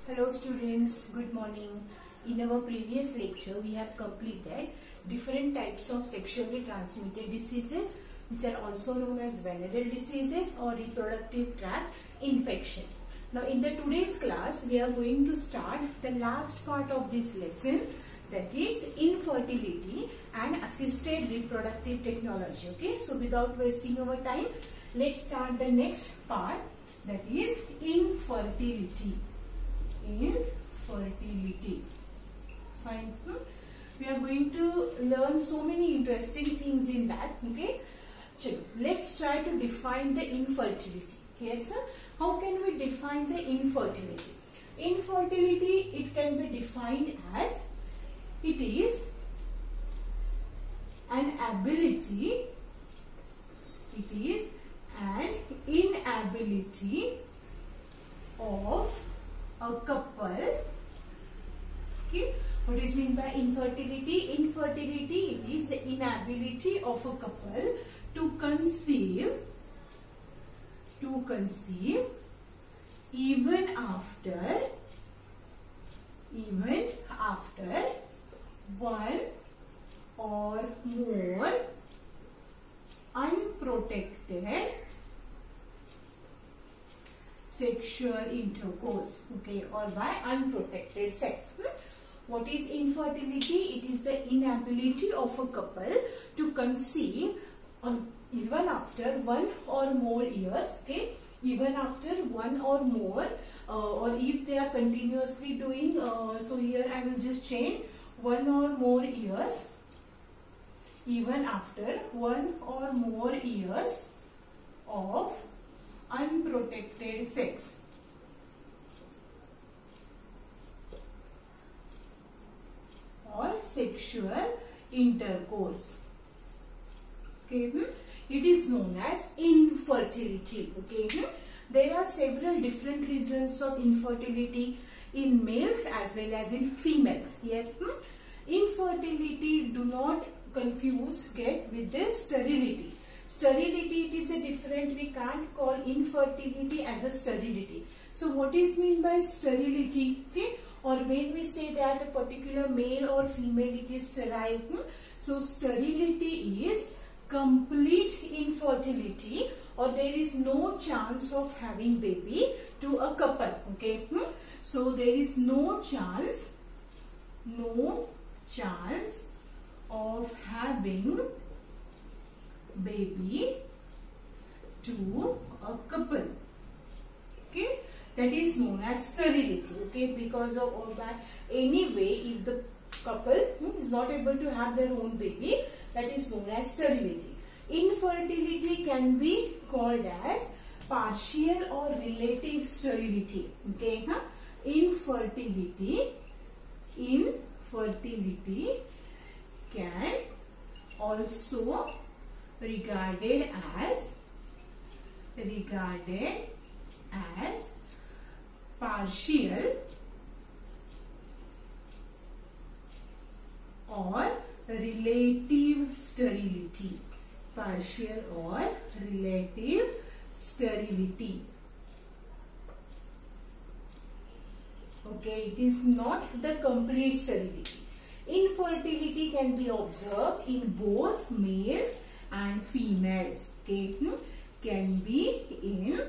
Hello students, good morning. In our previous lecture, we have completed different types of sexually transmitted diseases which are also known as venereal diseases or reproductive tract infection. Now in the today's class, we are going to start the last part of this lesson, that is infertility and assisted reproductive technology. Okay, so without wasting our time, let's start the next part, that is infertility. Infertility. Fine. We are going to learn so many interesting things in that. Okay. So let's try to define the infertility. Yes, sir. How can we define the infertility? Infertility, it can be defined as it is an ability. It is an inability of a couple. Okay, what is meant by infertility? Infertility, it is the inability of a couple to conceive even after one or more unprotected sexual intercourse, okay, or by unprotected sex. What is infertility? It is the inability of a couple to conceive even after one or more years, okay, even after one or more, or if they are continuously doing, so here I will just change one or more years, even after one or more years of unprotected sex. Or sexual intercourse. Okay, it is known as infertility. Okay, there are several different reasons of infertility in males as well as in females. Yes, infertility, do not confuse with the sterility. Sterility, it is a different, we can't call infertility as a sterility. So what is meant by sterility? Okay, or when we say that a particular male or female, it is sterile. So sterility is complete infertility, or there is no chance of having baby to a couple. Okay, so there is no chance of having baby to a couple. Okay, that is known as sterility. Okay, because of all that, anyway, if the couple is not able to have their own baby, that is known as sterility. Infertility can be called as partial or relative sterility. Okay, infertility can also regarded as partial or relative sterility. Partial or relative sterility. Okay, it is not the complete sterility. Infertility can be observed in both males and females. Okay, can be in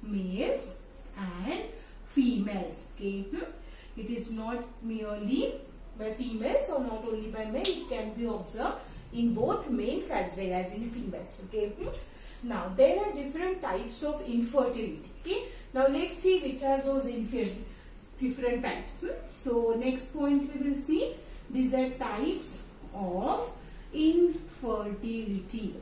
males and females. Okay, it is not merely by females or not only by men, it can be observed in both males as well as in females. Okay, now there are different types of infertility. Okay, now let's see which are those different types. So next point we will see, these are types of infertility.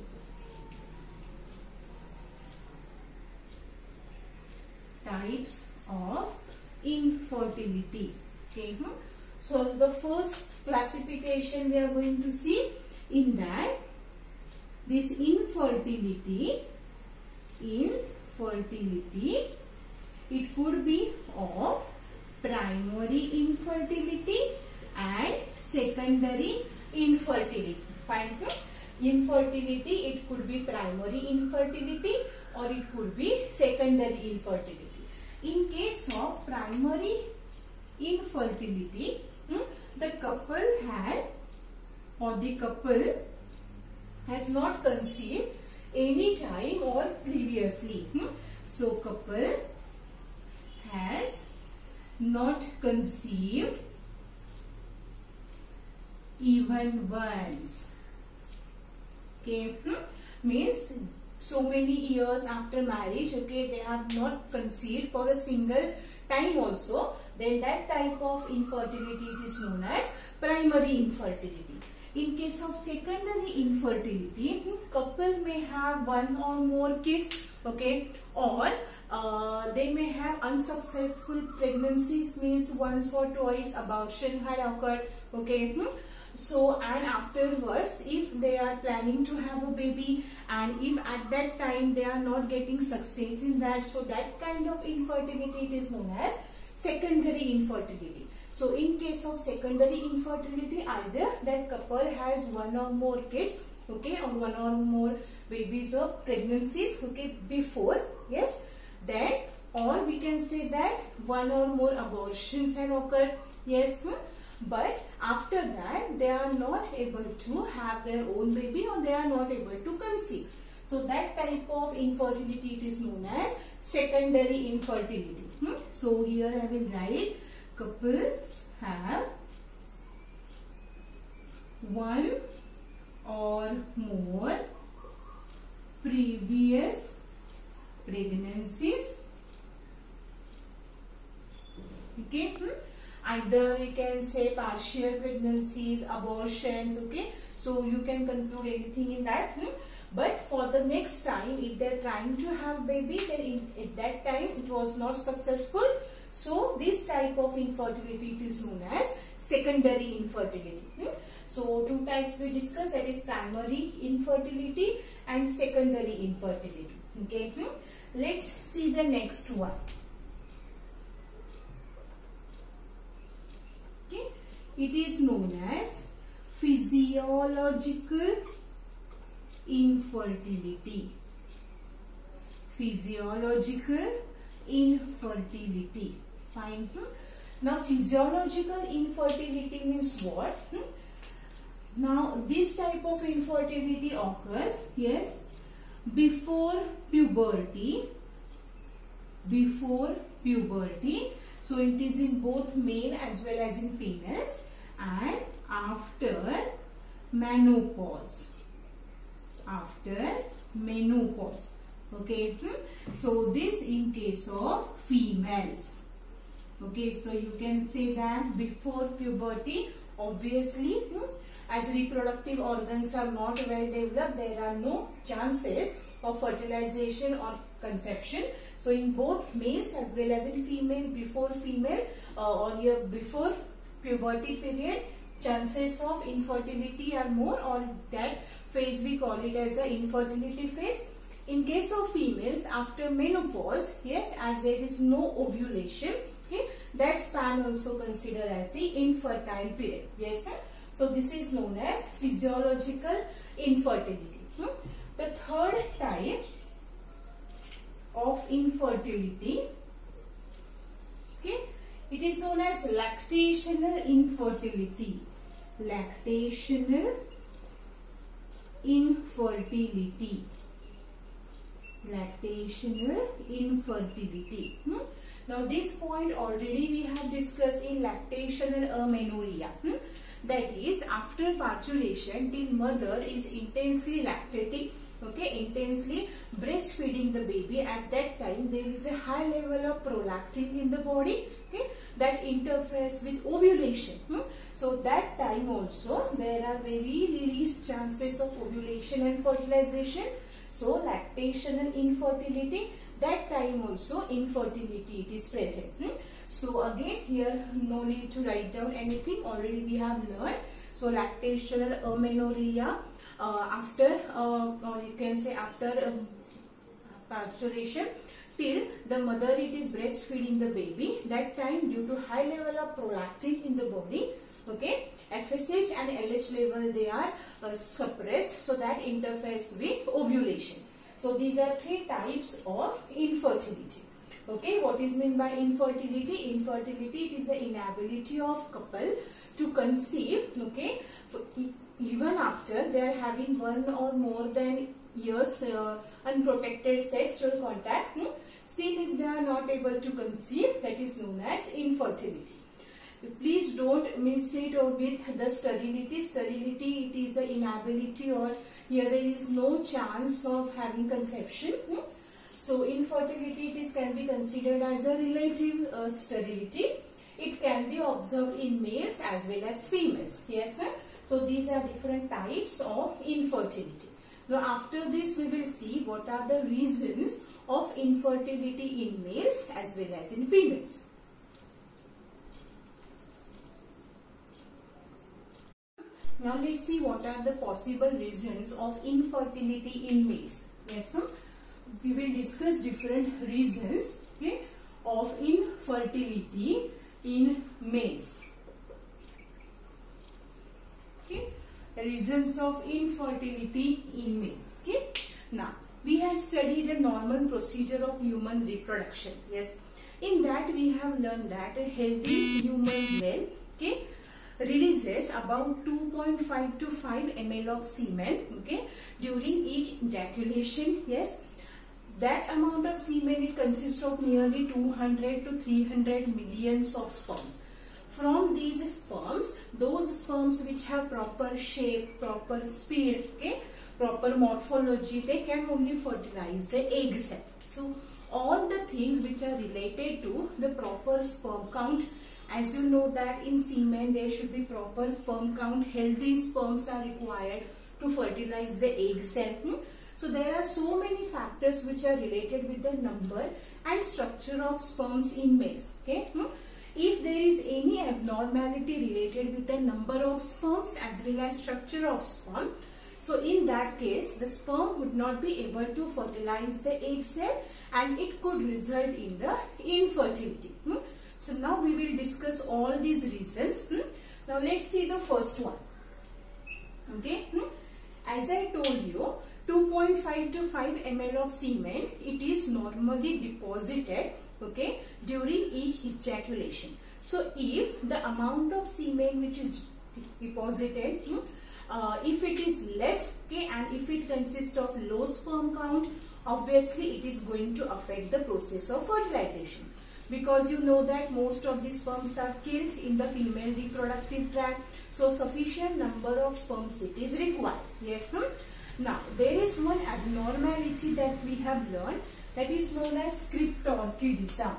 Types of infertility. Okay, so the first classification we are going to see, in that this infertility, it could be of primary infertility and secondary infertility. Fine. Infertility, it could be primary infertility or it could be secondary infertility. In case of primary infertility, the couple had or the couple has not conceived any time or previously. So couple has not conceived even once. Okay, means so many years after marriage, okay, they have not conceived for a single time also, then that type of infertility is known as primary infertility. In case of secondary infertility, couple may have one or more kids, okay, or they may have unsuccessful pregnancies, means once or twice abortion had occurred, okay. So, and afterwards, if they are planning to have a baby and if at that time they are not getting success in that, so that kind of infertility is known as secondary infertility. So, in case of secondary infertility, either that couple has one or more kids, okay, or one or more babies or pregnancies, okay, before, yes, then, or we can say that one or more abortions had occurred, yes, but after that they are not able to have their own baby or they are not able to conceive. So that type of infertility is known as secondary infertility. So here I will write couples have one or more previous pregnancies, okay. Either we can say partial pregnancies, abortions, okay. So you can conclude anything in that. But for the next time, if they are trying to have baby, then at that time it was not successful. So this type of infertility is known as secondary infertility. So two types we discussed, that is primary infertility and secondary infertility. Okay. Let's see the next one. Okay. It is known as physiological infertility. Physiological infertility. Fine. Now physiological infertility means what? Now this type of infertility occurs, yes, before puberty. Before puberty. So it is in both male as well as in females, and after menopause. After menopause. Okay. So this in case of females. Okay. So you can say that before puberty, obviously, as reproductive organs are not well developed, there are no chances of fertilization or conception. So in both males as well as in female, before female or before puberty period, chances of infertility are more, or that phase we call it as a infertility phase. In case of females, after menopause, yes, as there is no ovulation, okay, that span also considered as the infertile period. Yes, sir? So this is known as physiological infertility. The third type of infertility, okay, it is known as lactational infertility. Lactational infertility. Lactational infertility. Now this point already we have discussed in lactational amenorrhea. That is, after parturition till mother is intensely lactating, okay, intensely breastfeeding the baby, at that time there is a high level of prolactin in the body, okay, that interferes with ovulation. So that time also there are very least chances of ovulation and fertilization. So lactational infertility, that time also infertility it is present. So again here no need to write down anything, already we have learned. So lactational amenorrhea, after or you can say after parturition till the mother it is breastfeeding the baby, that time due to high level of prolactin in the body, okay, FSH and LH level they are suppressed, so that interferes with ovulation. So these are three types of infertility. Okay, what is meant by infertility? Infertility, it is the inability of couple to conceive. Okay, even after they are having one or more than years unprotected sexual contact, still if they are not able to conceive, that is known as infertility. Please don't mix it with the sterility. Sterility, it is the inability, or here there is no chance of having conception. So infertility, can be considered as a relative sterility. It can be observed in males as well as females. Yes, sir? So these are different types of infertility. Now after this we will see what are the reasons of infertility in males as well as in females. Now let's see what are the possible reasons of infertility in males. Yes, ma'am? We will discuss different reasons, okay, of infertility in males. Okay, reasons of infertility in males. Okay, now we have studied the normal procedure of human reproduction. Yes, in that we have learned that a healthy human male, okay, releases about 2.5 to 5 ml of semen, okay, during each ejaculation. Yes, that amount of semen, it consists of nearly 200 to 300 millions of sperms. From these sperms, those sperms which have proper shape, proper speed, okay, proper morphology, they can only fertilize the egg cell. So all the things which are related to the proper sperm count, as you know that in semen there should be proper sperm count, healthy sperms are required to fertilize the egg cell. So there are so many factors which are related with the number and structure of sperms in males. Okay, if there is any abnormality related with the number of sperms as well as structure of sperm, so in that case the sperm would not be able to fertilize the egg cell and it could result in the infertility. So now we will discuss all these reasons. Now let's see the first one. Okay, as I told you, 2.5 to 5 ml of semen, it is normally deposited, okay, during each ejaculation. So if the amount of semen which is deposited, if it is less, okay, and if it consists of low sperm count, obviously it is going to affect the process of fertilization, because you know that most of the sperms are killed in the female reproductive tract. So sufficient number of sperms it is required. Yes, now there is one abnormality that we have learned, that is known as cryptorchidism.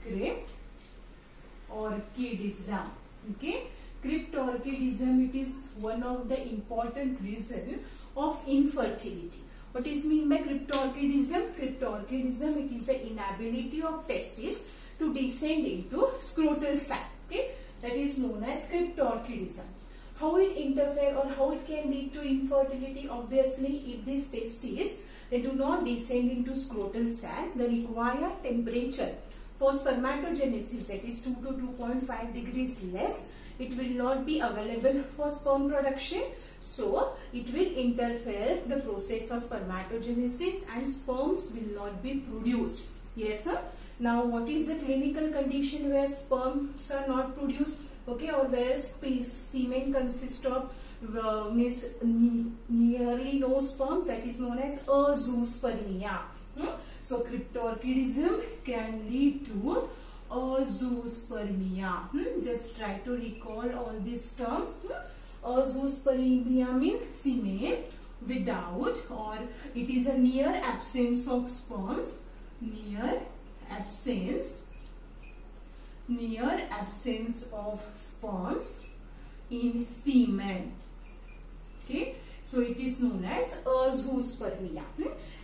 Cryptorchidism. Okay, cryptorchidism, it is one of the important reason of infertility. What is mean by cryptorchidism? Cryptorchidism, it is the inability of testes to descend into scrotal sac. Okay, that is known as cryptorchidism. How it interfere or how it can lead to infertility? Obviously, if these testes, they do not descend into scrotal sac, the required temperature for spermatogenesis, that is 2 to 2.5 degrees less, it will not be available for sperm production. So it will interfere the process of spermatogenesis and sperms will not be produced. Yes, sir. Now what is the clinical condition where sperms are not produced? Okay, or where semen consists of nearly no sperms, that is known as azoospermia. So cryptorchidism can lead to azoospermia. Just try to recall all these terms. Azoospermia means semen without, or it is a near absence of sperms. Near absence of sperms in semen. Okay, so it is known as azoospermia.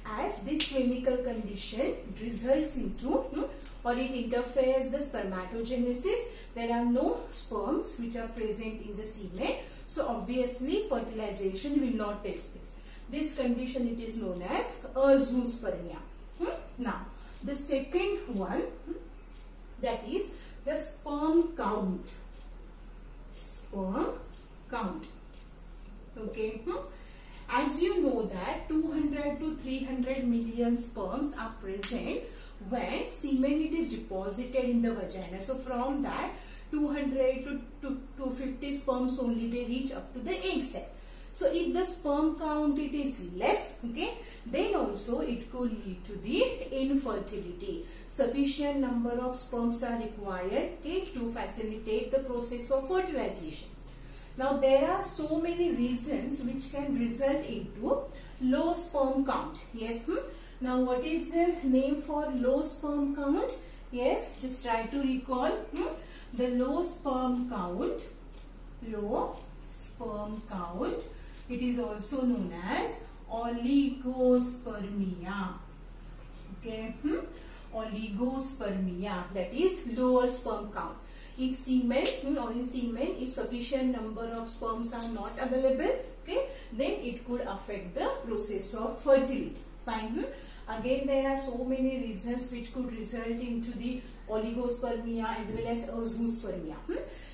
As this clinical condition results into or it interferes the spermatogenesis, there are no sperms which are present in the semen, so obviously fertilization will not take place. This condition, it is known as azoospermia. Now the second one, that is the sperm count. Sperm count. Okay, as you know that 200 to 300 million sperms are present when semen it is deposited in the vagina. So from that 200 to 250 sperms only they reach up to the egg cell. So if the sperm count it is less, okay, then also it could lead to the infertility. Sufficient number of sperms are required, okay, to facilitate the process of fertilization. Now there are so many reasons which can result into low sperm count. Yes. Now what is the name for low sperm count? Yes, just try to recall. The low sperm count. Low sperm count. It is also known as oligospermia. Okay. Oligospermia, that is lower sperm count. If semen or in semen, if sufficient number of sperms are not available, okay, then it could affect the process of fertility. Fine. Again, there are so many reasons which could result into the oligospermia as well as azoospermia.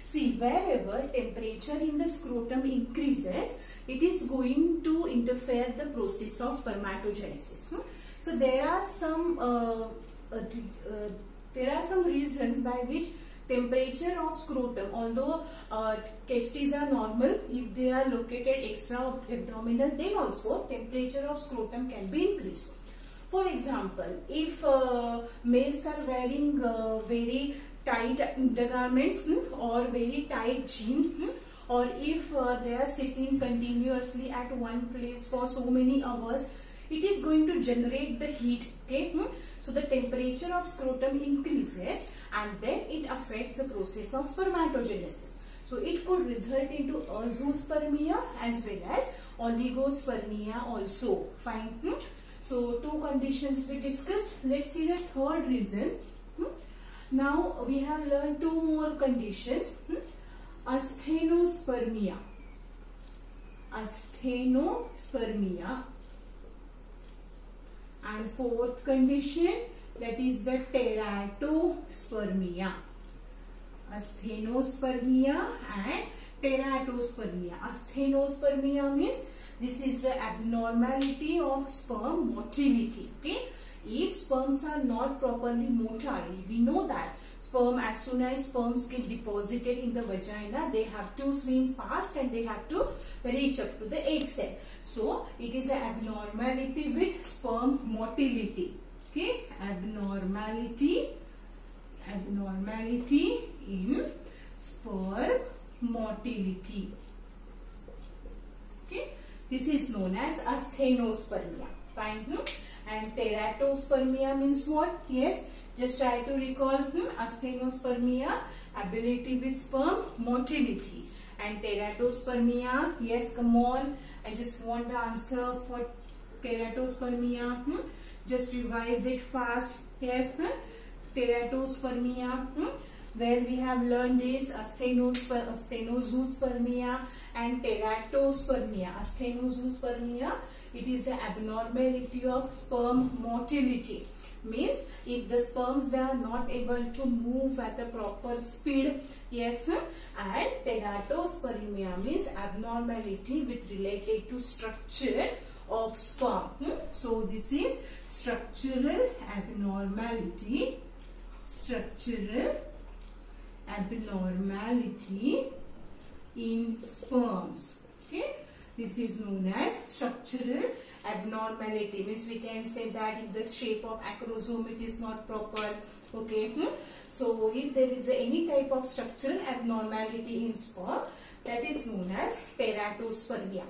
See, wherever temperature in the scrotum increases, it is going to interfere the process of spermatogenesis. So there are some reasons by which temperature of scrotum, although testes are normal, if they are located extra abdominal, then also temperature of scrotum can be increased. For example, if males are wearing very tight undergarments or very tight jeans, or if they are sitting continuously at one place for so many hours, it is going to generate the heat. Okay, so the temperature of scrotum increases and then it affects the process of spermatogenesis. So it could result into azoospermia as well as oligospermia also. Fine. So two conditions we discussed. Let's see the third reason. Now we have learned two more conditions. Asthenospermia. Asthenospermia. And fourth condition, that is the teratospermia. Asthenospermia and teratospermia. Asthenospermia means this is the abnormality of sperm motility. Okay, if sperms are not properly motile, we know that sperm, as soon as sperms get deposited in the vagina, they have to swim fast and they have to reach up to the egg cell. So it is an abnormality with sperm motility. Okay, abnormality in sperm motility. Okay, this is known as asthenospermia. Fine. And teratospermia means what? Yes, just try to recall. Asthenospermia, ability with sperm motility, and teratospermia, yes, come on, I just want the answer for teratospermia. Just revise it fast. Yes, teratospermia, where we have learned this asthenozoospermia and teratospermia. Asthenozoospermia, it is the abnormality of sperm motility. Means if the sperms they are not able to move at the proper speed. Yes, and teratospermia means abnormality with related to structure of sperm. So this is structural abnormality. Structural abnormality in sperms. Okay, this is known as structural abnormality. Means we can say that if the shape of acrosome it is not proper. Okay, so if there is any type of structural abnormality in sperm, that is known as teratospermia.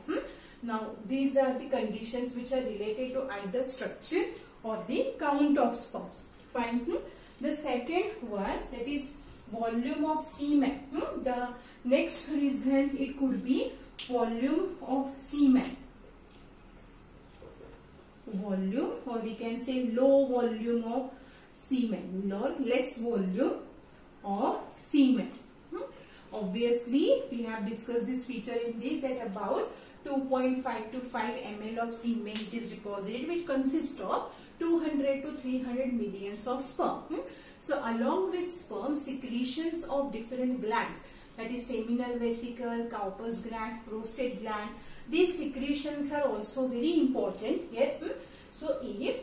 Now these are the conditions which are related to either structure or the count of sperms. Fine. The second one, that is volume of semen. The next reason it could be volume of semen. Volume, or we can say low volume of semen or less volume of semen. Obviously, we have discussed this feature in this at about 2.5 to 5 ml of semen it is deposited, which consists of 200 to 300 millions of sperm. So along with sperm, secretions of different glands, that is seminal vesicle, Cowper's gland, prostate gland, these secretions are also very important. Yes. So if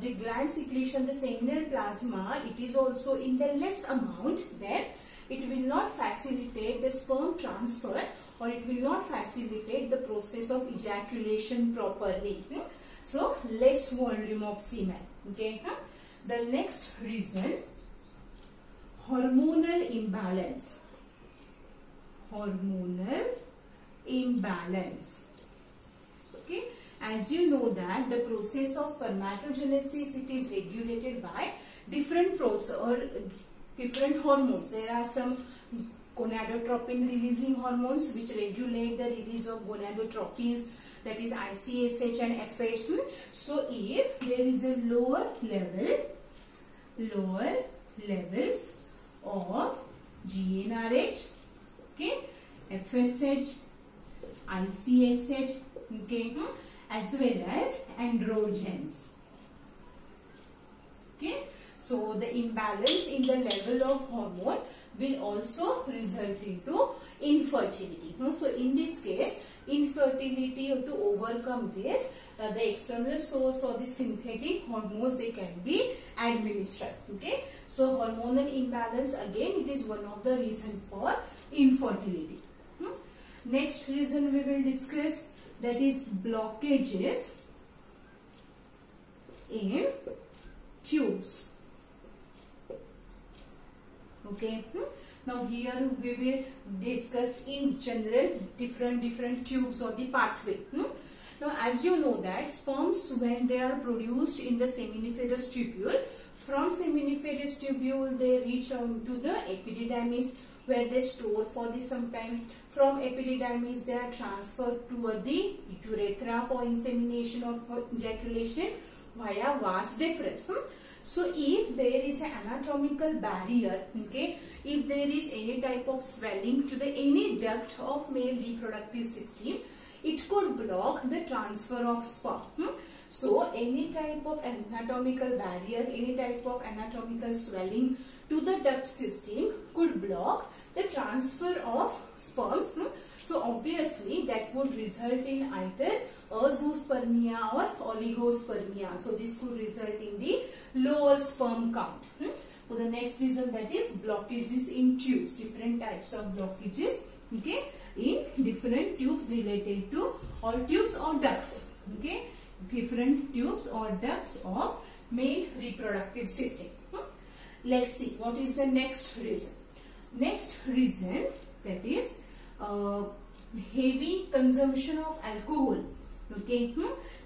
the gland secretion, the seminal plasma, it is also in the less amount, then it will not facilitate the sperm transfer, or it will not facilitate the process of ejaculation properly. So less volume of semen. Okay. The next reason, hormonal imbalance. Hormonal imbalance. Okay. As you know that the process of spermatogenesis, it is regulated by different process or different hormones. There are some gonadotropin releasing hormones which regulate the release of gonadotropins, that is ICSH and FH. So if there is a lower levels of GnRH, okay, FSH, ICSH, okay, as well as androgens. Okay, so the imbalance in the level of hormone will also result into infertility. So in this case, infertility, to overcome this, the external source or the synthetic hormones, they can be administered. Okay, so hormonal imbalance, again, it is one of the reasons for infertility. Next reason we will discuss, that is blockages in tubes. Okay. Now here we will discuss in general different tubes or the pathway. Now as you know that sperms, when they are produced in the seminiferous tubule, from seminiferous tubule they reach out to the epididymis, where they store for some time. From epididymis they are transferred toward the urethra for insemination or for ejaculation via vas deferens. So if there is an anatomical barrier, okay, if there is any type of swelling to the any duct of male reproductive system, it could block the transfer of sperm. So any type of anatomical barrier, any type of anatomical swelling to the duct system could block the transfer of sperms. So obviously that would result in either azoospermia or oligospermia. So this could result in the lower sperm count. So the next reason, that is blockages in tubes, different types of blockages, okay, in different tubes related to, or tubes or ducts, okay, different tubes or ducts of male reproductive system. Let's see what is the next reason. Next reason, that is heavy consumption of alcohol. Okay,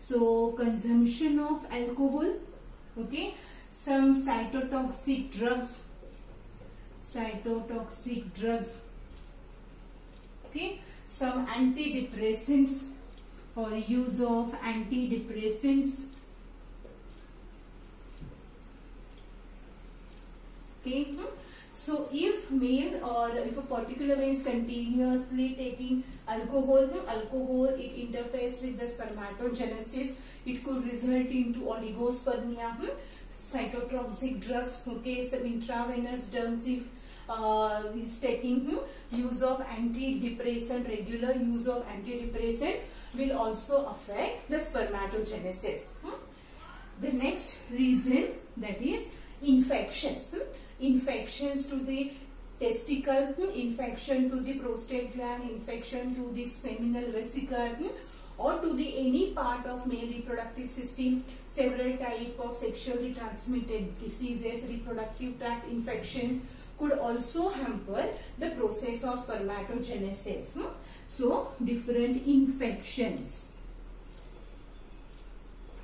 so consumption of alcohol, okay, some cytotoxic drugs, okay, some antidepressants or use of antidepressants, okay. So if male or if a particular male is continuously taking alcohol, it interferes with the spermatogenesis. It could result into oligospermia. Cytotoxic drugs, okay, some intravenous drugs, if is taking use of antidepressant, regular use of antidepressant will also affect the spermatogenesis. The next reason, that is infections. Infections to the testicle, infection to the prostate gland, infection to the seminal vesicle, or to the any part of male reproductive system. Several types of sexually transmitted diseases, reproductive tract infections could also hamper the process of spermatogenesis. So different infections.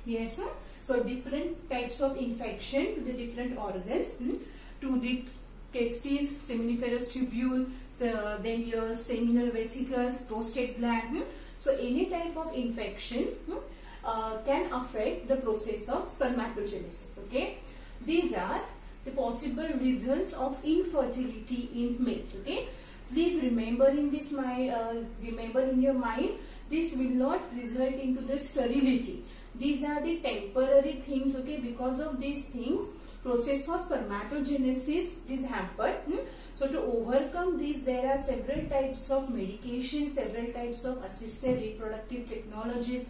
Yes. So different types of infection to the different organs, to the testes, seminiferous tubule, then your seminal vesicles, prostate gland. So any type of infection can affect the process of spermatogenesis. Okay, these are the possible reasons of infertility in males. Okay, please remember in this remember in your mind, this will not result into the sterility. These are the temporary things. Okay, because of these things, process of spermatogenesis is hampered. So to overcome these, there are several types of medications, several types of assisted reproductive technologies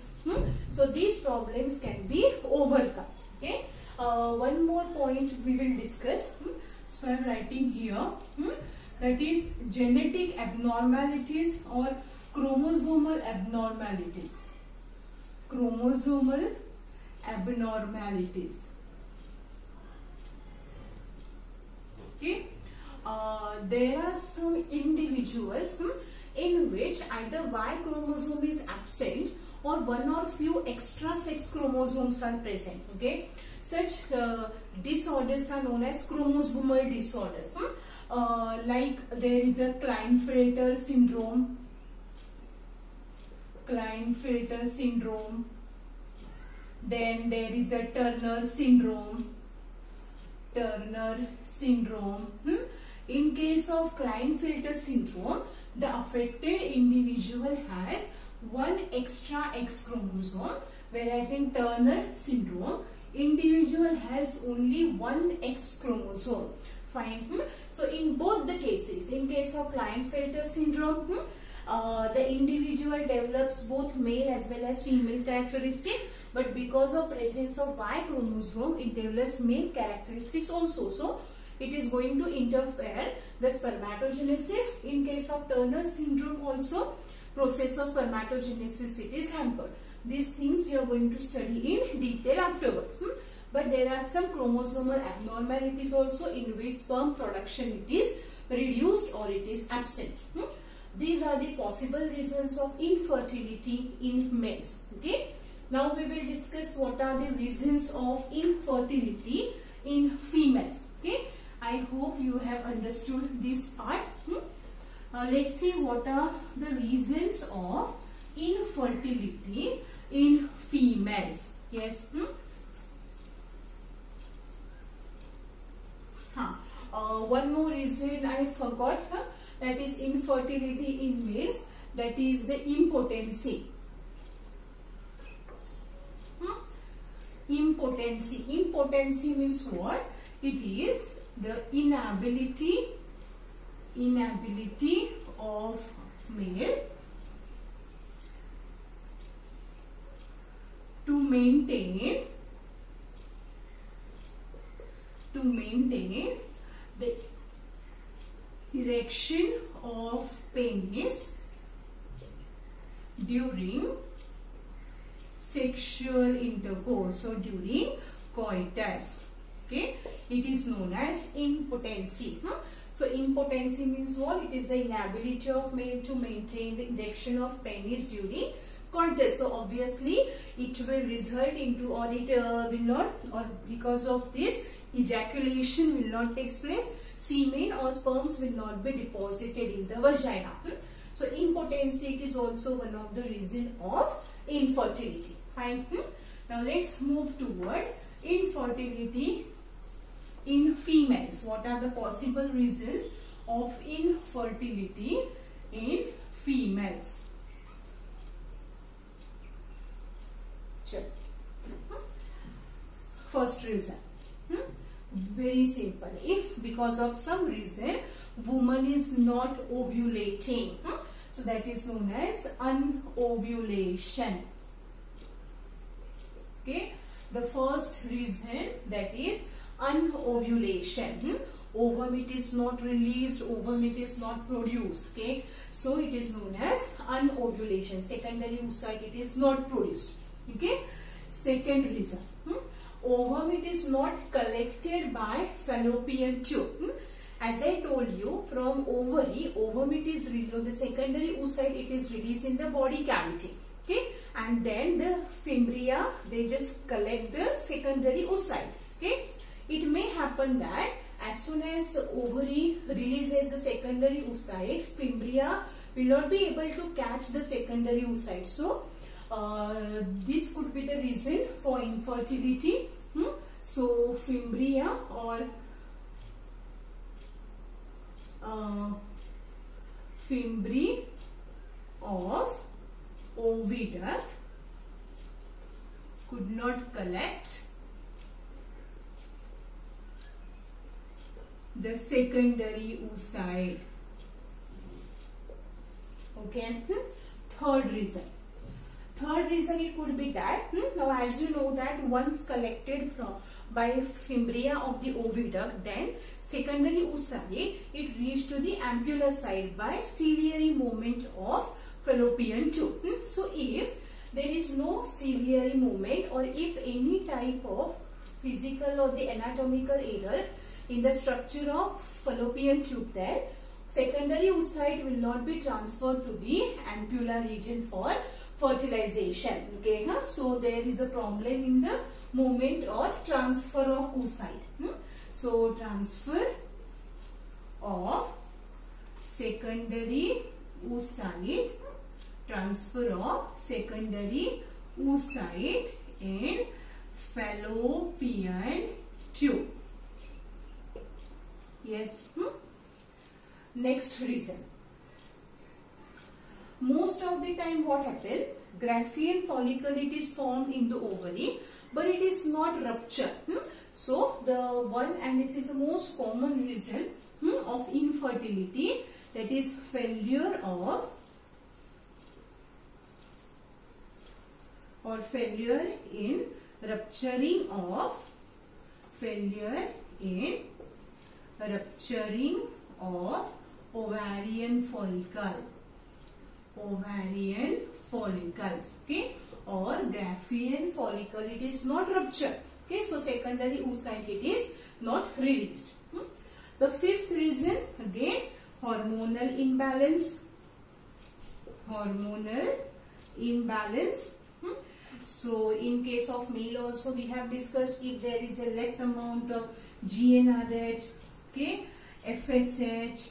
So these problems can be overcome. Okay. One more point we will discuss. So I am writing here. That is genetic abnormalities or chromosomal abnormalities. Chromosomal abnormalities. Okay. There are some individuals in which either Y chromosome is absent or one or few extra sex chromosomes are present. Okay. Such disorders are known as chromosomal disorders. Like there is a Klinefelter syndrome. Klinefelter syndrome. Then there is a Turner syndrome. Turner syndrome. In case of Klinefelter syndrome, the affected individual has one extra X chromosome, whereas in Turner syndrome, individual has only one X chromosome. Fine. So in both the cases, in case of Klinefelter syndrome, the individual develops both male as well as female characteristic, but because of presence of Y chromosome, it develops male characteristics also. So it is going to interfere the spermatogenesis. In case of Turner syndrome also, process of spermatogenesis it is hampered. These things you are going to study in detail afterwards. But there are some chromosomal abnormalities also in which sperm production it is reduced or it is absent. These are the possible reasons of infertility in males. Okay. Now we will discuss what are the reasons of infertility in females. Okay. I hope you have understood this part. Let's see what are the reasons of infertility in females. Yes. One more reason I forgot, that is infertility in males, that is the impotency. Impotency. Impotency means what? It is the inability of male to maintain the erection of penis during sexual intercourse or during coitus. Okay, it is known as impotency. So impotency means what? It is the inability of male to maintain the erection of penis during coitus. So obviously it will result into, or it will not, or because of this, ejaculation will not take place. Semen or sperms will not be deposited in the vagina. So impotency, it is also one of the reason of infertility. Fine. Now let's move toward infertility in females. What are the possible reasons of infertility in females? Check. First reason. Very simple. If because of some reason woman is not ovulating, so that is known as anovulation. Okay, the first reason, that is anovulation. Ovum it is not released, ovum it is not produced. Okay, so it is known as anovulation. Secondary oocyte it is not produced. Okay, second reason, ovum it is not collected by fallopian tube. As I told you, from ovary, ovum it is released, the secondary oocyte it is released in the body cavity. Okay, and then the fimbria, they just collect the secondary oocyte. Okay, it may happen that as soon as ovary releases the secondary oocyte, fimbria will not be able to catch the secondary oocyte. So this could be the reason for infertility. So fimbria or fimbriae of oviduct could not collect the secondary oocyte. Okay. Third third reason it could be that now as you know that once collected from by fimbria of the oviduct, then secondary oocyte it reached to the ampulla side by ciliary movement of fallopian tube. So if there is no ciliary movement or if any type of physical or the anatomical error in the structure of fallopian tube, then secondary oocyte will not be transferred to the ampulla region for fertilization. Okay, so there is a problem in the movement or transfer of oocyte. So transfer of secondary oocyte, transfer of secondary oocyte in fallopian tube. Yes. Next reason. Most of the time what happens, Graafian follicle it is formed in the ovary, but it is not ruptured. So the one, and this is the most common reason of infertility, that is failure of or failure in rupturing of ovarian follicle, ovarian follicles, okay, or Graafian follicle it is not ruptured. Okay, so secondary oocyte it is not released. The fifth reason, again, hormonal imbalance. Hormonal imbalance. So in case of male also we have discussed, if there is a less amount of GnRH, okay, FSH,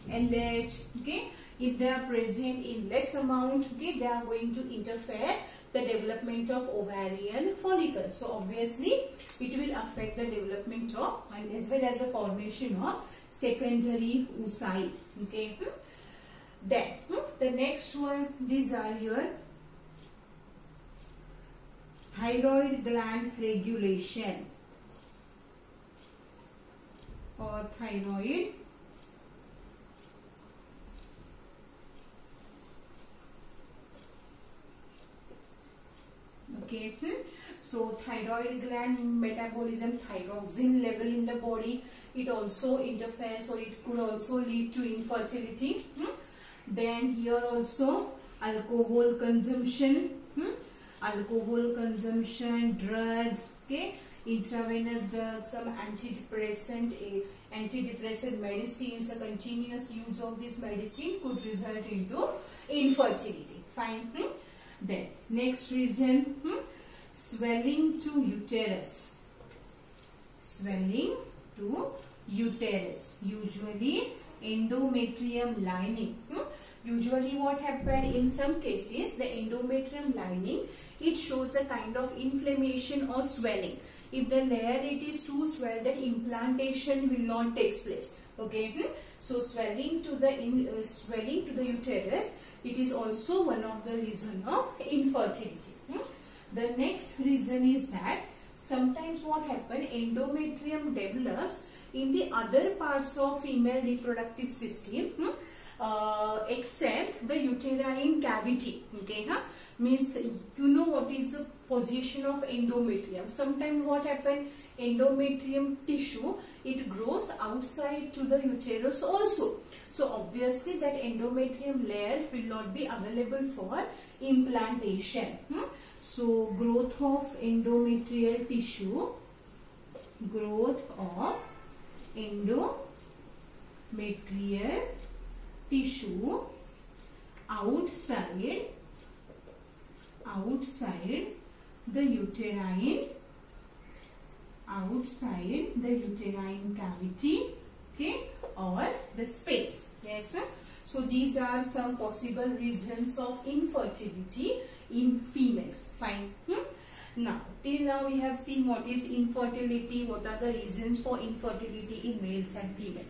LH, okay, if they are present in less amount, okay, they are going to interfere the development of ovarian follicle. So obviously it will affect the development of and as well as the formation of secondary oocyte. Okay. Then the next one, these are your thyroid gland regulation or thyroid okay. So thyroid gland metabolism, thyroxine level in the body, it also interferes or it could also lead to infertility. Then here also alcohol consumption, drugs, okay, intravenous drugs, some antidepressant medicines, the continuous use of this medicine could result into infertility. Fine. Then next reason, swelling to uterus. Swelling to uterus, usually endometrium lining. Usually what happened in some cases, the endometrium lining, it shows a kind of inflammation or swelling. If the layer it is too swelled, then implantation will not take place. Okay, so swelling to the uterus, it is also one of the reason of infertility. The next reason is that sometimes what happens, endometrium develops in the other parts of female reproductive system, except the uterine cavity. Okay, means you know what is the position of endometrium. Sometimes what happens, endometrium tissue, it grows outside to the uterus also. So obviously that endometrium layer will not be available for implantation. So growth of endometrial tissue, growth of endometrial tissue outside the uterine cavity, okay, or the space. Yes, so these are some possible reasons of infertility in females. Fine. Now till now we have seen what is infertility, what are the reasons for infertility in males and females.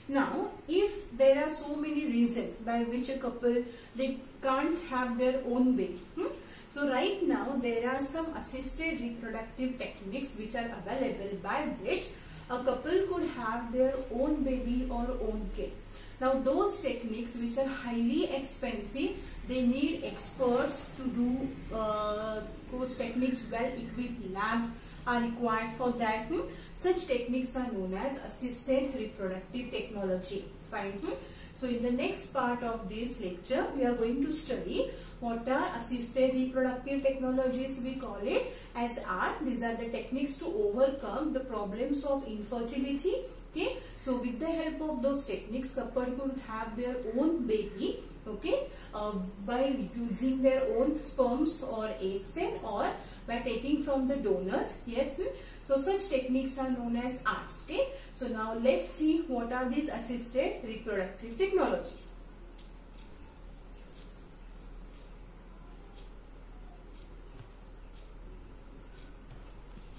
Now if there are so many reasons by which a couple they can't have their own baby, so right now there are some assisted reproductive techniques which are available by which a couple could have their own baby or own kid. Now those techniques which are highly expensive, they need experts to do those techniques. Well equipped labs are required for that. Such techniques are known as assisted reproductive technology. Fine. So in the next part of this lecture, we are going to study what are assisted reproductive technologies. We call it as ART. These are the techniques to overcome the problems of infertility. Okay. So with the help of those techniques, couple could have their own baby. Okay. By using their own sperms or egg cell, or by taking from the donors. Yes. So such techniques are known as ARTs. Okay. So now let's see what are these assisted reproductive technologies.